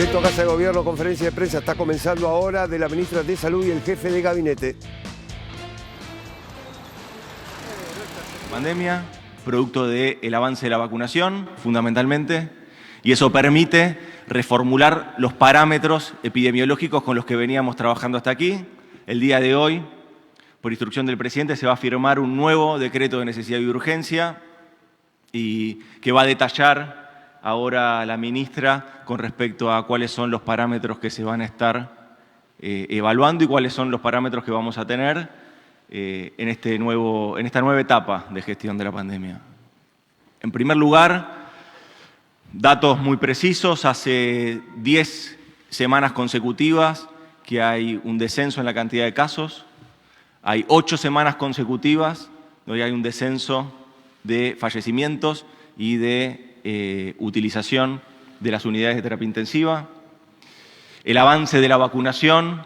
Directo a Casa de Gobierno, conferencia de prensa está comenzando ahora de la ministra de Salud y el jefe de gabinete. Pandemia, producto del avance de la vacunación, fundamentalmente, y eso permite reformular los parámetros epidemiológicos con los que veníamos trabajando hasta aquí. El día de hoy, por instrucción del presidente, se va a firmar un nuevo decreto de necesidad y urgencia y que va a detallar ahora la ministra con respecto a cuáles son los parámetros que se van a estar evaluando y cuáles son los parámetros que vamos a tener en esta nueva etapa de gestión de la pandemia. En primer lugar, datos muy precisos. Hace 10 semanas consecutivas que hay un descenso en la cantidad de casos. Hay 8 semanas consecutivas donde hay un descenso de fallecimientos y de utilización de las unidades de terapia intensiva. El avance de la vacunación,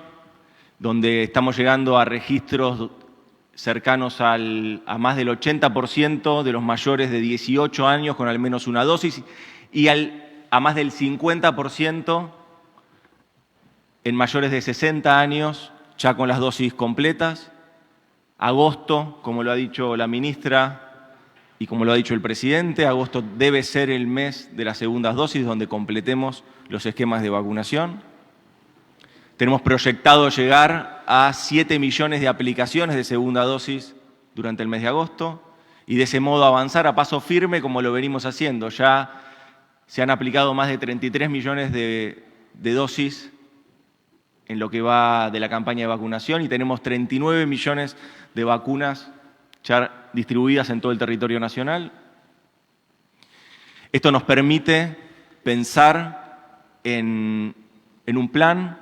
donde estamos llegando a registros cercanos a más del 80% de los mayores de 18 años con al menos una dosis y a más del 50% en mayores de 60 años ya con las dosis completas. Agosto, como lo ha dicho la ministra y como lo ha dicho el presidente, agosto debe ser el mes de las segundas dosis donde completemos los esquemas de vacunación. Tenemos proyectado llegar a 7 millones de aplicaciones de segunda dosis durante el mes de agosto y de ese modo avanzar a paso firme como lo venimos haciendo. Ya se han aplicado más de 33 millones de dosis en lo que va de la campaña de vacunación y tenemos 39 millones de vacunas ya distribuidas en todo el territorio nacional. Esto nos permite pensar en un plan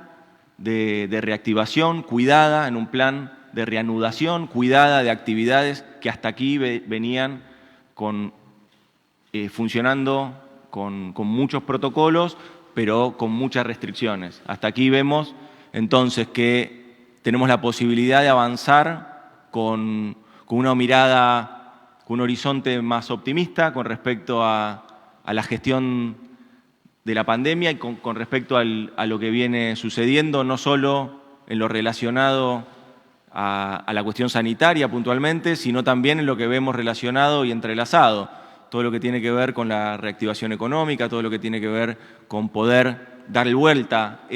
de reactivación cuidada, en un plan de reanudación cuidada de actividades que hasta aquí venían funcionando con muchos protocolos, pero con muchas restricciones. Hasta aquí vemos entonces que tenemos la posibilidad de avanzar con una mirada, con un horizonte más optimista con respecto a la gestión de la pandemia y con respecto a lo que viene sucediendo, no solo en lo relacionado a la cuestión sanitaria puntualmente, sino también en lo que vemos relacionado y entrelazado. Todo lo que tiene que ver con la reactivación económica, todo lo que tiene que ver con poder dar vuelta a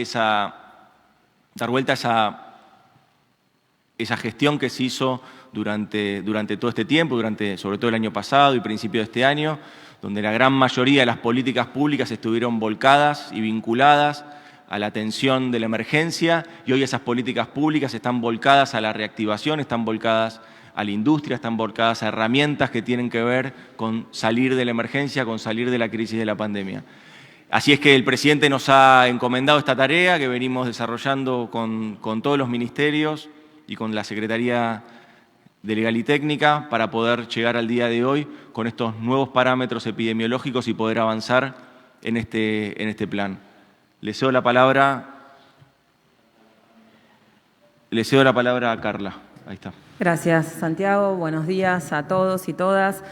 esa gestión que se hizo durante todo este tiempo, sobre todo el año pasado y principio de este año, donde la gran mayoría de las políticas públicas estuvieron volcadas y vinculadas a la atención de la emergencia y hoy esas políticas públicas están volcadas a la reactivación, están volcadas a la industria, están volcadas a herramientas que tienen que ver con salir de la emergencia, con salir de la crisis de la pandemia. Así es que el presidente nos ha encomendado esta tarea que venimos desarrollando con todos los ministerios y con la Secretaría de Legal y Técnica para poder llegar al día de hoy con estos nuevos parámetros epidemiológicos y poder avanzar en este plan. Le cedo la palabra a Carla. Ahí está. Gracias, Santiago. Buenos días a todos y todas.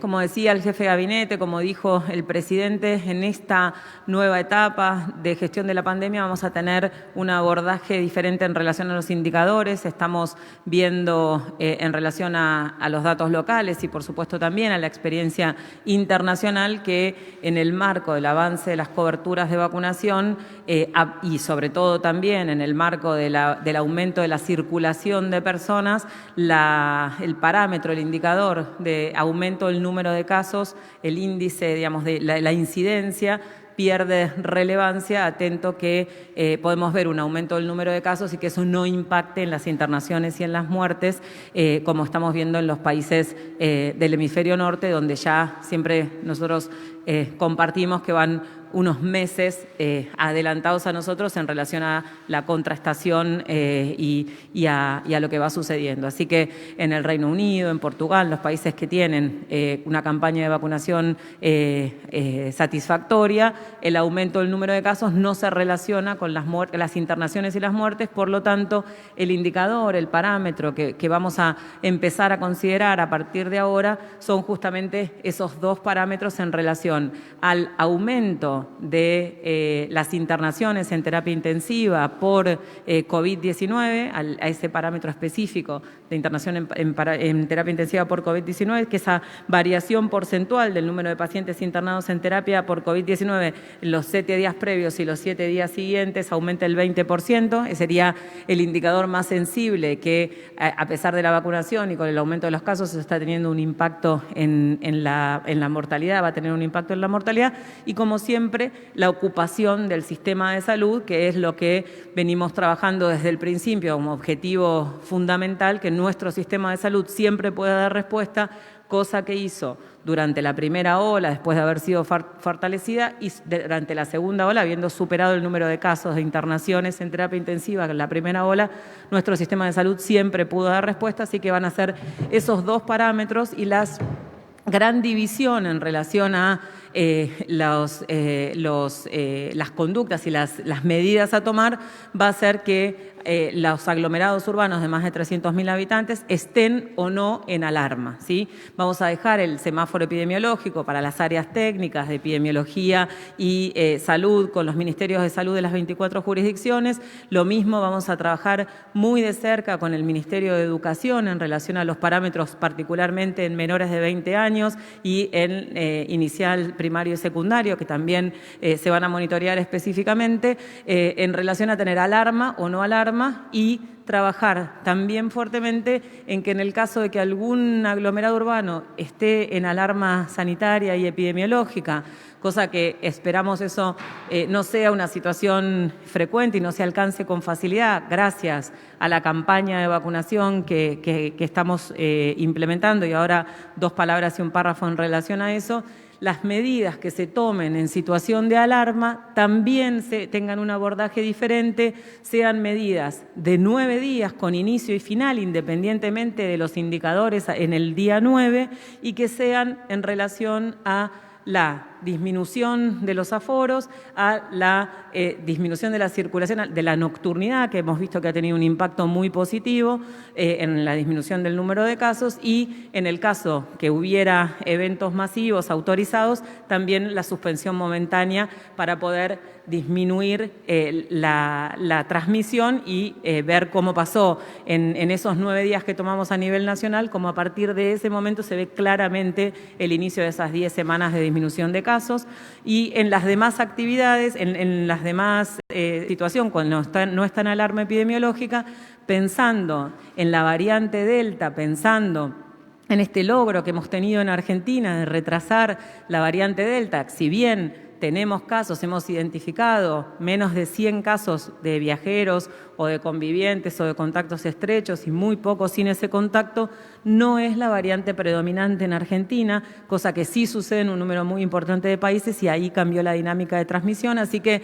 Como decía el jefe de gabinete, como dijo el presidente, en esta nueva etapa de gestión de la pandemia vamos a tener un abordaje diferente en relación a los indicadores. Estamos viendo en relación a los datos locales y, por supuesto, también a la experiencia internacional que en el marco del avance de las coberturas de vacunación y, sobre todo, también en el marco del aumento de la circulación de personas, el parámetro, el indicador de aumento del número de casos, el índice, digamos, de la incidencia, pierde relevancia, atento que podemos ver un aumento del número de casos y que eso no impacte en las internaciones y en las muertes, como estamos viendo en los países del hemisferio norte, donde ya siempre nosotros compartimos que van unos meses adelantados a nosotros en relación a la contrastación y a lo que va sucediendo. Así que en el Reino Unido, en Portugal, los países que tienen una campaña de vacunación satisfactoria, el aumento del número de casos no se relaciona con las internaciones y las muertes, por lo tanto, el indicador, el parámetro que vamos a empezar a considerar a partir de ahora son justamente esos dos parámetros en relación al aumento aumento de las internaciones en terapia intensiva por COVID-19, a ese parámetro específico de internación en terapia intensiva por COVID-19, que esa variación porcentual del número de pacientes internados en terapia por COVID-19 en los 7 días previos y los 7 días siguientes aumente el 20%. Ese sería el indicador más sensible que, a pesar de la vacunación y con el aumento de los casos, se está teniendo un impacto en la mortalidad, va a tener un impacto en la mortalidad. Y como siempre, la ocupación del sistema de salud, que es lo que venimos trabajando desde el principio como objetivo fundamental, que nuestro sistema de salud siempre pueda dar respuesta, cosa que hizo durante la primera ola, después de haber sido fortalecida, y durante la segunda ola, habiendo superado el número de casos de internaciones en terapia intensiva en la primera ola, nuestro sistema de salud siempre pudo dar respuesta, así que van a ser esos dos parámetros y las gran división en relación a las conductas y las medidas a tomar va a ser que los aglomerados urbanos de más de 300.000 habitantes estén o no en alarma, ¿sí? Vamos a dejar el semáforo epidemiológico para las áreas técnicas de epidemiología y salud con los ministerios de salud de las 24 jurisdicciones. Lo mismo vamos a trabajar muy de cerca con el Ministerio de Educación en relación a los parámetros, particularmente en menores de 20 años y en inicial, primario y secundario, que también se van a monitorear específicamente en relación a tener alarma o no alarma, y trabajar también fuertemente en que en el caso de que algún aglomerado urbano esté en alarma sanitaria y epidemiológica, cosa que esperamos eso no sea una situación frecuente y no se alcance con facilidad gracias a la campaña de vacunación que estamos implementando, y ahora 2 palabras y un párrafo en relación a eso. Las medidas que se tomen en situación de alarma también tengan un abordaje diferente, sean medidas de 9 días con inicio y final, independientemente de los indicadores en el día 9, y que sean en relación a la disminución de los aforos, a la disminución de la circulación, de la nocturnidad, que hemos visto que ha tenido un impacto muy positivo en la disminución del número de casos, y en el caso que hubiera eventos masivos autorizados, también la suspensión momentánea para poder disminuir la transmisión y ver cómo pasó en esos 9 días que tomamos a nivel nacional, como a partir de ese momento se ve claramente el inicio de esas 10 semanas de disminución de casos. Y en las demás actividades, en las demás situaciones, cuando no está en alarma epidemiológica, pensando en la variante Delta, pensando en este logro que hemos tenido en Argentina de retrasar la variante Delta, si bien tenemos casos, hemos identificado menos de 100 casos de viajeros o de convivientes o de contactos estrechos y muy pocos sin ese contacto, no es la variante predominante en Argentina, cosa que sí sucede en un número muy importante de países, y ahí cambió la dinámica de transmisión. Así que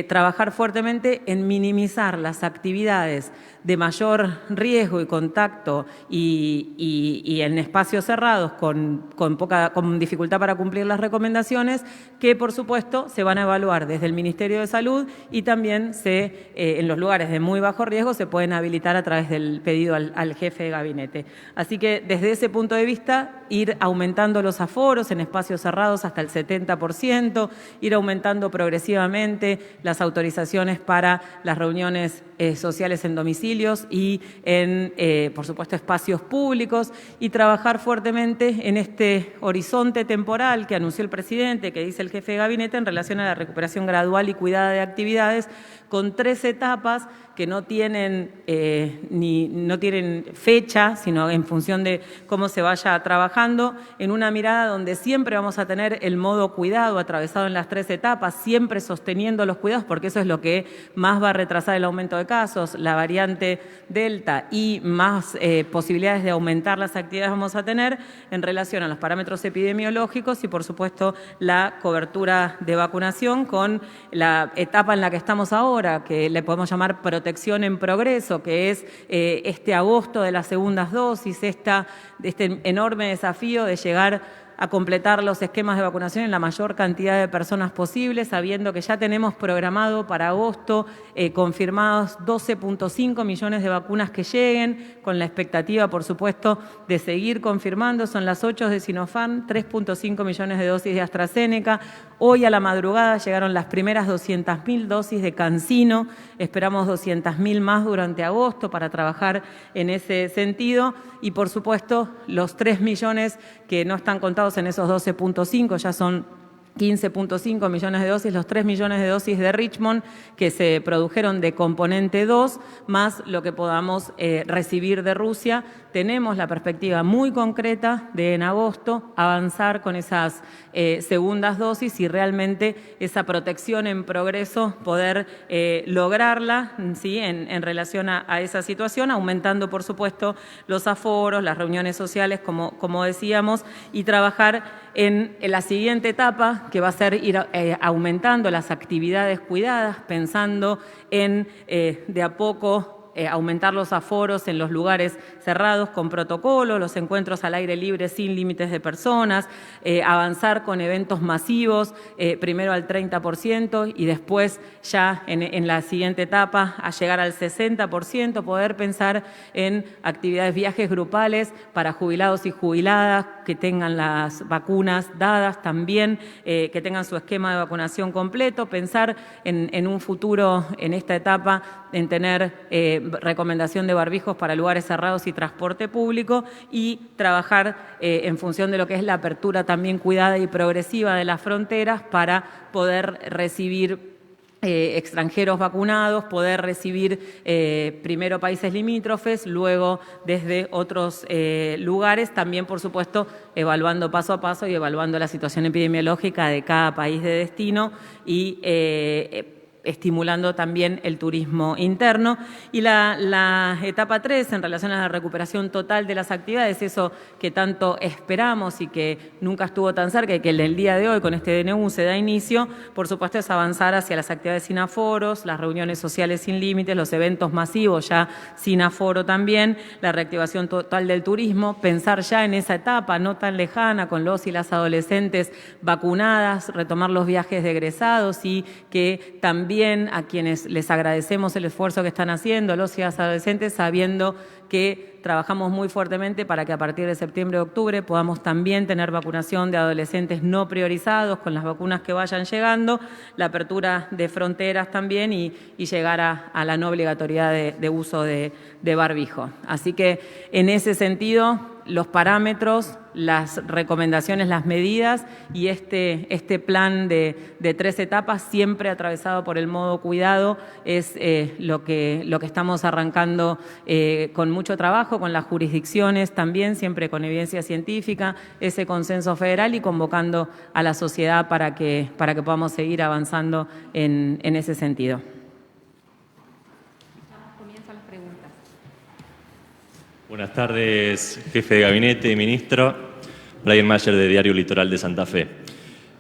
trabajar fuertemente en minimizar las actividades de mayor riesgo y contacto y en espacios cerrados con dificultad para cumplir las recomendaciones, que por supuesto se van a evaluar desde el Ministerio de Salud, y también en los lugares de muy bajo riesgo se pueden habilitar a través del pedido al jefe de gabinete. Así que desde ese punto de vista, ir aumentando los aforos en espacios cerrados hasta el 70%, ir aumentando progresivamente las autorizaciones para las reuniones sociales en domicilios y en, por supuesto, espacios públicos, y trabajar fuertemente en este horizonte temporal que anunció el presidente, que dice el jefe de gabinete, en relación a la recuperación gradual y cuidada de actividades, con 3 etapas que no tienen fecha, sino en función de cómo se vaya trabajando, en una mirada donde siempre vamos a tener el modo cuidado atravesado en las 3 etapas, siempre sosteniendo los cuidados, porque eso es lo que más va a retrasar el aumento de casos, la variante Delta, y más posibilidades de aumentar las actividades vamos a tener en relación a los parámetros epidemiológicos y, por supuesto, la cobertura de vacunación, con la etapa en la que estamos ahora, que le podemos llamar protección en progreso, que es este agosto de las segundas dosis, este enorme desafío de llegar a completar los esquemas de vacunación en la mayor cantidad de personas posible, sabiendo que ya tenemos programado para agosto confirmados 12.5 millones de vacunas que lleguen, con la expectativa, por supuesto, de seguir confirmando. Son las 8 de Sinopharm, 3.5 millones de dosis de AstraZeneca. Hoy a la madrugada llegaron las primeras 200.000 dosis de CanSino. Esperamos 200.000 más durante agosto para trabajar en ese sentido. Y, por supuesto, los 3 millones que no están contados en esos 12.5, ya son 15.5 millones de dosis, los 3 millones de dosis de Richmond que se produjeron de componente 2, más lo que podamos recibir de Rusia. Tenemos la perspectiva muy concreta de en agosto avanzar con esas segundas dosis y realmente esa protección en progreso poder lograrla, ¿sí? en relación a esa situación, aumentando por supuesto los aforos, las reuniones sociales, como decíamos, y trabajar en la siguiente etapa, que va a ser ir aumentando las actividades cuidadas, pensando en de a poco aumentar los aforos en los lugares cerrados con protocolo, los encuentros al aire libre sin límites de personas, avanzar con eventos masivos, primero al 30% y después ya en la siguiente etapa a llegar al 60%, poder pensar en actividades, viajes grupales para jubilados y jubiladas que tengan las vacunas dadas también, que tengan su esquema de vacunación completo, pensar en un futuro, en esta etapa, en tener recomendación de barbijos para lugares cerrados y transporte público y trabajar en función de lo que es la apertura también cuidada y progresiva de las fronteras para poder recibir extranjeros vacunados, poder recibir primero países limítrofes, luego desde otros lugares, también por supuesto evaluando paso a paso y evaluando la situación epidemiológica de cada país de destino y estimulando también el turismo interno. Y la etapa 3, en relación a la recuperación total de las actividades, eso que tanto esperamos y que nunca estuvo tan cerca y que en el día de hoy con este DNU se da inicio, por supuesto es avanzar hacia las actividades sin aforos, las reuniones sociales sin límites, los eventos masivos ya sin aforo también, la reactivación total del turismo, pensar ya en esa etapa no tan lejana con los y las adolescentes vacunadas, retomar los viajes de egresados y que también a quienes les agradecemos el esfuerzo que están haciendo, los y las adolescentes, sabiendo que trabajamos muy fuertemente para que a partir de septiembre y octubre podamos también tener vacunación de adolescentes no priorizados con las vacunas que vayan llegando, la apertura de fronteras también y llegar a la no obligatoriedad de uso de barbijo. Así que en ese sentido, los parámetros, las recomendaciones, las medidas y este plan de 3 etapas, siempre atravesado por el modo cuidado, es lo que estamos arrancando con mucho trabajo, con las jurisdicciones también, siempre con evidencia científica, ese consenso federal y convocando a la sociedad para que podamos seguir avanzando en ese sentido. Comienzan las preguntas. Buenas tardes, jefe de gabinete y ministro. Brian Mayer, de Diario Litoral de Santa Fe.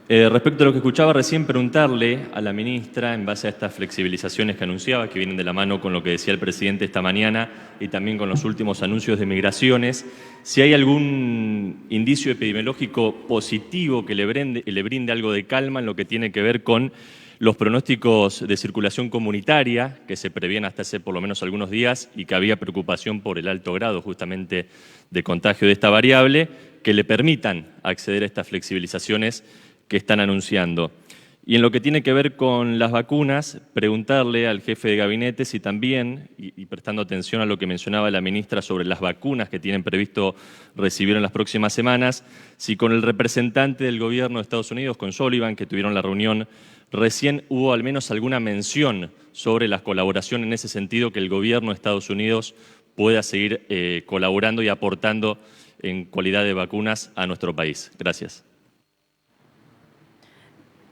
Respecto a lo que escuchaba recién, preguntarle a la ministra, en base a estas flexibilizaciones que anunciaba, que vienen de la mano con lo que decía el presidente esta mañana y también con los últimos anuncios de migraciones, si hay algún indicio epidemiológico positivo que le brinde algo de calma en lo que tiene que ver con los pronósticos de circulación comunitaria que se prevían hasta hace por lo menos algunos días y que había preocupación por el alto grado justamente de contagio de esta variable, que le permitan acceder a estas flexibilizaciones que están anunciando. Y en lo que tiene que ver con las vacunas, preguntarle al jefe de gabinete si también, y prestando atención a lo que mencionaba la ministra sobre las vacunas que tienen previsto recibir en las próximas semanas, si con el representante del gobierno de Estados Unidos, con Sullivan, que tuvieron la reunión recién, hubo al menos alguna mención sobre la colaboración en ese sentido, que el gobierno de Estados Unidos pueda seguir colaborando y aportando en calidad de vacunas a nuestro país. Gracias.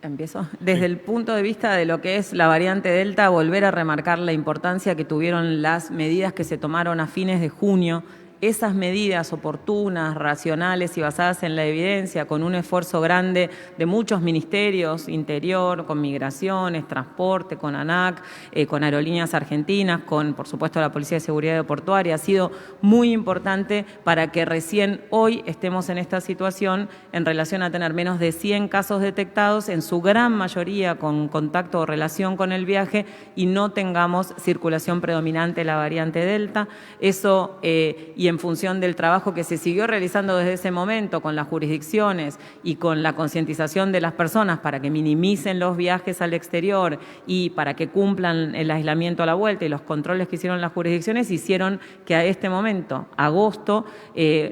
Empiezo. Desde el punto de vista de lo que es la variante Delta, volver a remarcar la importancia que tuvieron las medidas que se tomaron a fines de junio esas medidas oportunas, racionales y basadas en la evidencia, con un esfuerzo grande de muchos ministerios, Interior, con Migraciones, Transporte, con ANAC, con Aerolíneas Argentinas, con, por supuesto, la Policía de Seguridad Aeroportuaria, ha sido muy importante para que recién hoy estemos en esta situación en relación a tener menos de 100 casos detectados, en su gran mayoría con contacto o relación con el viaje, y no tengamos circulación predominante de la variante Delta. Eso, y en función del trabajo que se siguió realizando desde ese momento con las jurisdicciones y con la concientización de las personas para que minimicen los viajes al exterior y para que cumplan el aislamiento a la vuelta, y los controles que hicieron las jurisdicciones hicieron que a este momento, agosto,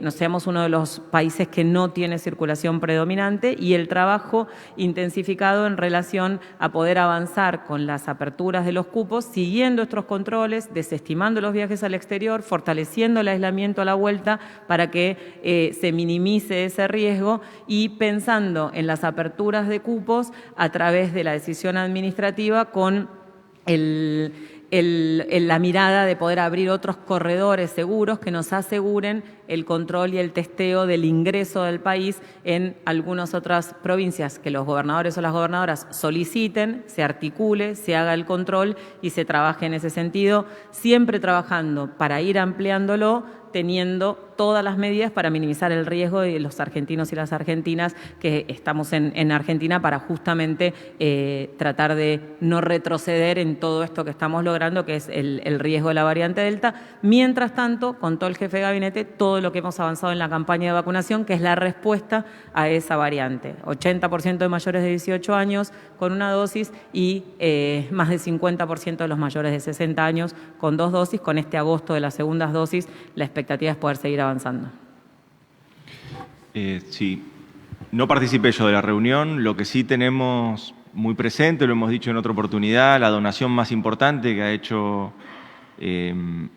no seamos uno de los países que no tiene circulación predominante, y el trabajo intensificado en relación a poder avanzar con las aperturas de los cupos, siguiendo estos controles, desestimando los viajes al exterior, fortaleciendo el aislamiento a la vuelta para que se minimice ese riesgo, y pensando en las aperturas de cupos a través de la decisión administrativa con la mirada de poder abrir otros corredores seguros que nos aseguren el control y el testeo del ingreso del país en algunas otras provincias, que los gobernadores o las gobernadoras soliciten, se articule, se haga el control y se trabaje en ese sentido, siempre trabajando para ir ampliándolo, teniendo todas las medidas para minimizar el riesgo de los argentinos y las argentinas que estamos en Argentina, para justamente tratar de no retroceder en todo esto que estamos logrando, que es el riesgo de la variante Delta. Mientras tanto, contó el jefe de gabinete todo lo que hemos avanzado en la campaña de vacunación, que es la respuesta a esa variante. 80% de mayores de 18 años con una dosis y más del 50% de los mayores de 60 años con 2 dosis. Con este agosto de las segundas dosis, la expectativa es poder seguir avanzando. Sí, no participé yo de la reunión. Lo que sí tenemos muy presente, lo hemos dicho en otra oportunidad, la donación más importante que ha hecho el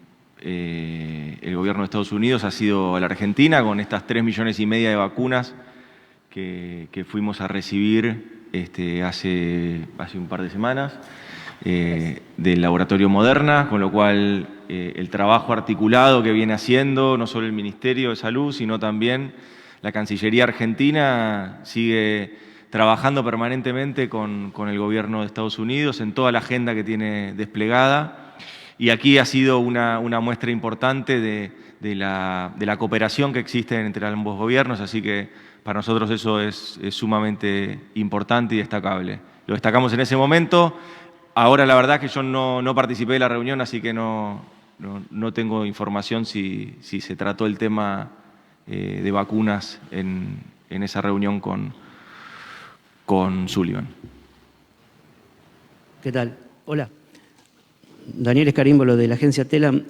gobierno de Estados Unidos ha sido a la Argentina, con estas 3,5 millones de vacunas que fuimos a recibir hace un par de semanas del laboratorio Moderna, con lo cual el trabajo articulado que viene haciendo no solo el Ministerio de Salud, sino también la Cancillería Argentina sigue trabajando permanentemente con el gobierno de Estados Unidos en toda la agenda que tiene desplegada. Y aquí ha sido una muestra importante de la cooperación que existe entre ambos gobiernos, así que para nosotros eso es sumamente importante y destacable. Lo destacamos en ese momento. Ahora la verdad es que yo no participé de la reunión, así que no tengo información si se trató el tema de vacunas en esa reunión con Sullivan. ¿Qué tal? Hola. Daniel Escarímbolo, de la agencia TELAM.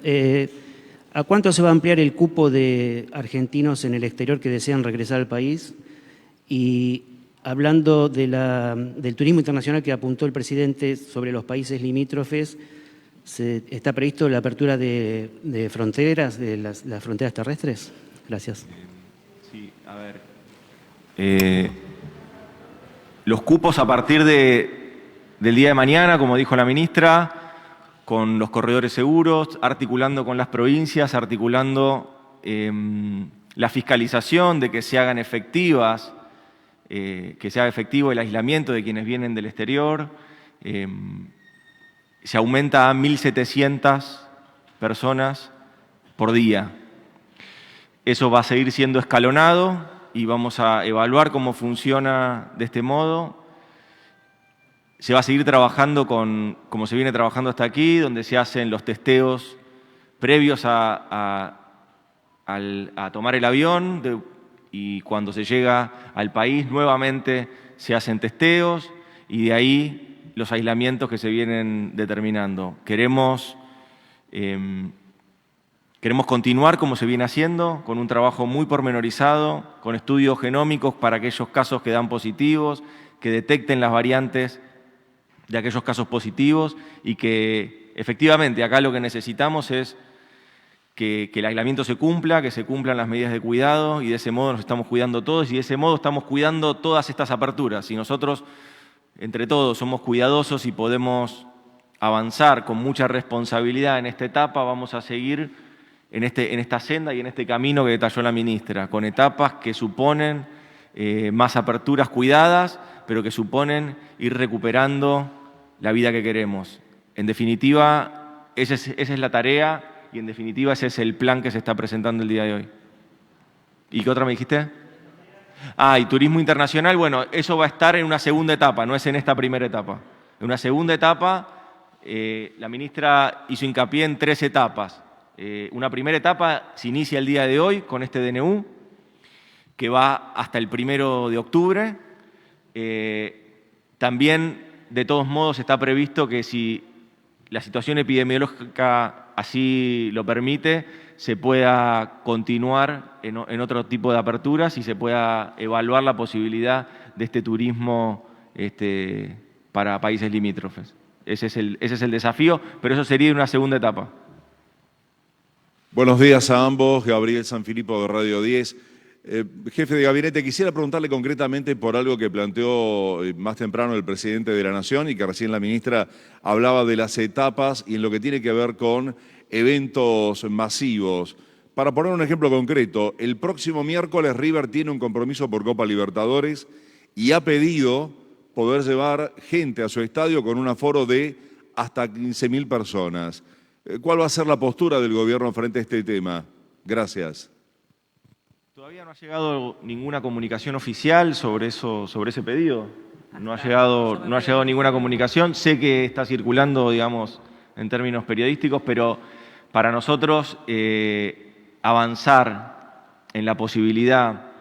¿A cuánto se va a ampliar el cupo de argentinos en el exterior que desean regresar al país? Y hablando del turismo internacional que apuntó el presidente sobre los países limítrofes, ¿está previsto la apertura de fronteras, de las fronteras terrestres? Gracias. Sí, a ver. Los cupos a partir del día de mañana, como dijo la ministra, con los corredores seguros, articulando con las provincias, articulando la fiscalización de que se hagan efectivas, que se haga efectivo el aislamiento de quienes vienen del exterior. Se aumenta a 1.700 personas por día. Eso va a seguir siendo escalonado y vamos a evaluar cómo funciona de este modo. Se va a seguir trabajando como se viene trabajando hasta aquí, donde se hacen los testeos previos a tomar el avión y cuando se llega al país nuevamente se hacen testeos y de ahí los aislamientos que se vienen determinando. Queremos continuar como se viene haciendo, con un trabajo muy pormenorizado, con estudios genómicos para aquellos casos que dan positivos, que detecten las variantes de aquellos casos positivos y que efectivamente acá lo que necesitamos es que el aislamiento se cumpla, que se cumplan las medidas de cuidado y de ese modo nos estamos cuidando todos y de ese modo estamos cuidando todas estas aperturas. Si nosotros entre todos somos cuidadosos y podemos avanzar con mucha responsabilidad en esta etapa, vamos a seguir en esta senda y en este camino que detalló la ministra, con etapas que suponen más aperturas cuidadas, pero que suponen ir recuperando la vida que queremos. En definitiva, esa es la tarea y en definitiva ese es el plan que se está presentando el día de hoy. ¿Y qué otra me dijiste? Y turismo internacional, bueno, eso va a estar en una segunda etapa, no es en esta primera etapa. En una segunda etapa, la ministra hizo hincapié en 3 etapas. Una primera etapa se inicia el día de hoy con este DNU, que va hasta el 1 de octubre. También, de todos modos, está previsto que si la situación epidemiológica así lo permite, se pueda continuar en otro tipo de aperturas y se pueda evaluar la posibilidad de este turismo para países limítrofes. Ese es el desafío, pero eso sería una segunda etapa. Buenos días a ambos. Gabriel Sanfilippo de Radio 10. Jefe de gabinete, quisiera preguntarle concretamente por algo que planteó más temprano el presidente de la Nación y que recién la ministra hablaba de las etapas y en lo que tiene que ver con eventos masivos. Para poner un ejemplo concreto, el próximo miércoles River tiene un compromiso por Copa Libertadores y ha pedido poder llevar gente a su estadio con un aforo de hasta 15.000 personas. ¿Cuál va a ser la postura del gobierno frente a este tema? Gracias. Todavía no ha llegado ninguna comunicación oficial sobre ese pedido. No ha llegado ninguna comunicación. Sé que está circulando, digamos, en términos periodísticos, pero para nosotros avanzar en la posibilidad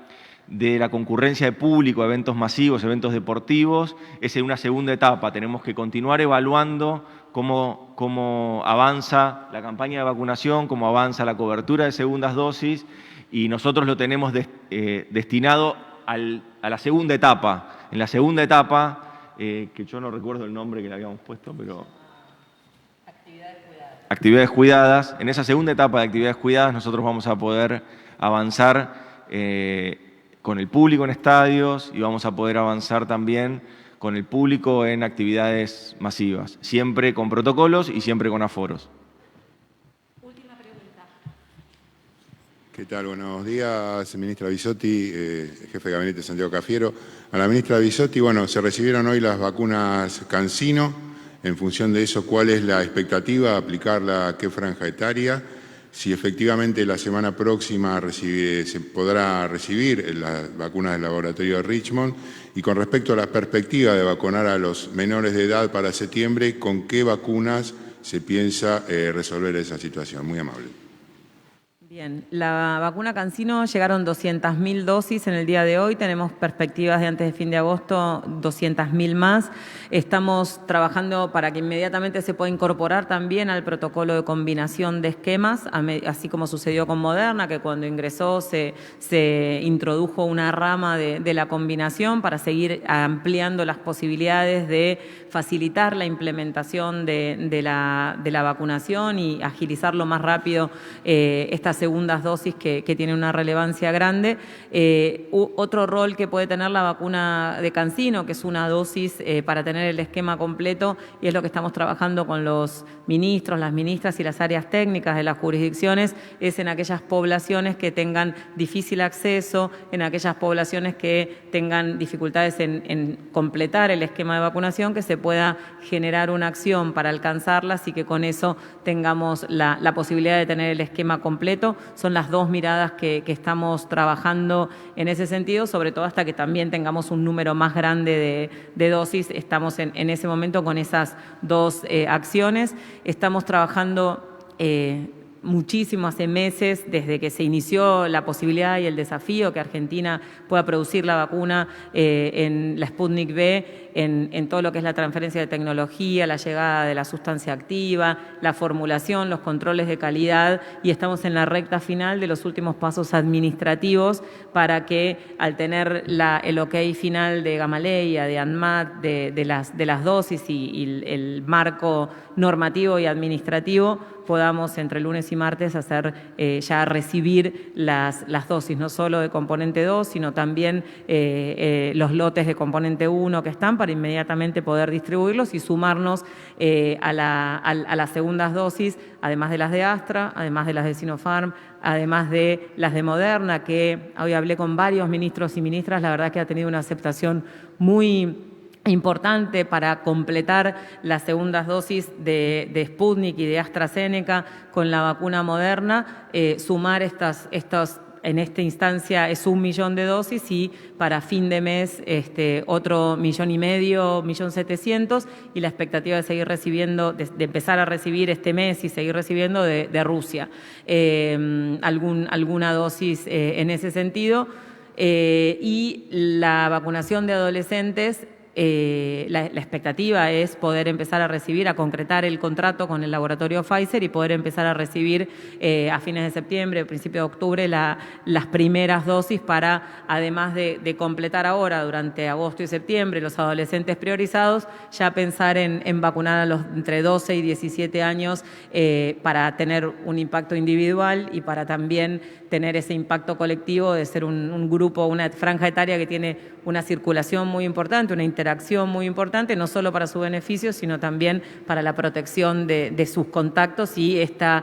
de la concurrencia de público a eventos masivos, eventos deportivos, es en una segunda etapa. Tenemos que continuar evaluando cómo avanza la campaña de vacunación, cómo avanza la cobertura de segundas dosis, y nosotros lo tenemos destinado a la segunda etapa. En la segunda etapa, que yo no recuerdo el nombre que le habíamos puesto, pero... Actividades cuidadas. En esa segunda etapa de actividades cuidadas nosotros vamos a poder avanzar con el público en estadios y vamos a poder avanzar también con el público en actividades masivas, siempre con protocolos y siempre con aforos. Última pregunta. ¿Qué tal? Buenos días, ministra Bisotti, jefe de gabinete Santiago Cafiero. A la ministra Bisotti, bueno, se recibieron hoy las vacunas CanSino. En función de eso, ¿cuál es la expectativa? ¿Aplicarla a qué franja etaria? Si efectivamente la semana próxima se podrá recibir las vacunas del laboratorio de Richmond. Y con respecto a la perspectiva de vacunar a los menores de edad para septiembre, ¿con qué vacunas se piensa resolver esa situación? Muy amable. Bien, la vacuna CanSino llegaron 200.000 dosis en el día de hoy, tenemos perspectivas de antes de fin de agosto 200.000 más. Estamos trabajando para que inmediatamente se pueda incorporar también al protocolo de combinación de esquemas, así como sucedió con Moderna, que cuando ingresó se introdujo una rama de la combinación para seguir ampliando las posibilidades de facilitar la implementación de la vacunación y agilizarlo más rápido estas segundas dosis que tienen una relevancia grande. Otro rol que puede tener la vacuna de CanSino, que es una dosis para tener el esquema completo, y es lo que estamos trabajando con los ministros, las ministras y las áreas técnicas de las jurisdicciones, es en aquellas poblaciones que tengan difícil acceso, en aquellas poblaciones que tengan dificultades en completar el esquema de vacunación, que se pueda generar una acción para alcanzarlas y que con eso tengamos la posibilidad de tener el esquema completo. Son las dos miradas que estamos trabajando en ese sentido, sobre todo hasta que también tengamos un número más grande de dosis. Estamos en ese momento con esas dos acciones. Estamos trabajando muchísimo hace meses, desde que se inició la posibilidad y el desafío que Argentina pueda producir la vacuna en la Sputnik V, en todo lo que es la transferencia de tecnología, la llegada de la sustancia activa, la formulación, los controles de calidad, y estamos en la recta final de los últimos pasos administrativos para que, al tener el ok final de Gamaleya, de ANMAT, de las dosis y el marco normativo y administrativo, podamos entre lunes y martes hacer ya recibir las dosis, no solo de componente 2, sino también los lotes de componente 1 que están, para inmediatamente poder distribuirlos y sumarnos a las segundas dosis, además de las de Astra, además de las de Sinopharm, además de las de Moderna, que hoy hablé con varios ministros y ministras, la verdad que ha tenido una aceptación muy importante para completar las segundas dosis de Sputnik y de AstraZeneca con la vacuna Moderna, sumar estas en esta instancia es 1 millón de dosis y para fin de mes otro 1,5 millones, 1.700.000, y la expectativa de seguir recibiendo, de empezar a recibir este mes y seguir recibiendo de Rusia alguna dosis en ese sentido. Y la vacunación de adolescentes, la expectativa es poder empezar a recibir, a concretar el contrato con el laboratorio Pfizer y poder empezar a recibir a fines de septiembre, principio de octubre, las primeras dosis para, además de completar ahora durante agosto y septiembre los adolescentes priorizados, ya pensar en vacunar a los entre 12 y 17 años para tener un impacto individual y para también tener ese impacto colectivo de ser un grupo, una franja etaria que tiene una circulación muy importante, una interacción muy importante, no solo para su beneficio, sino también para la protección de sus contactos y esta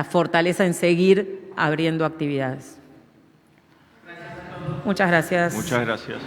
fortaleza en seguir abriendo actividades. Muchas gracias. Muchas gracias.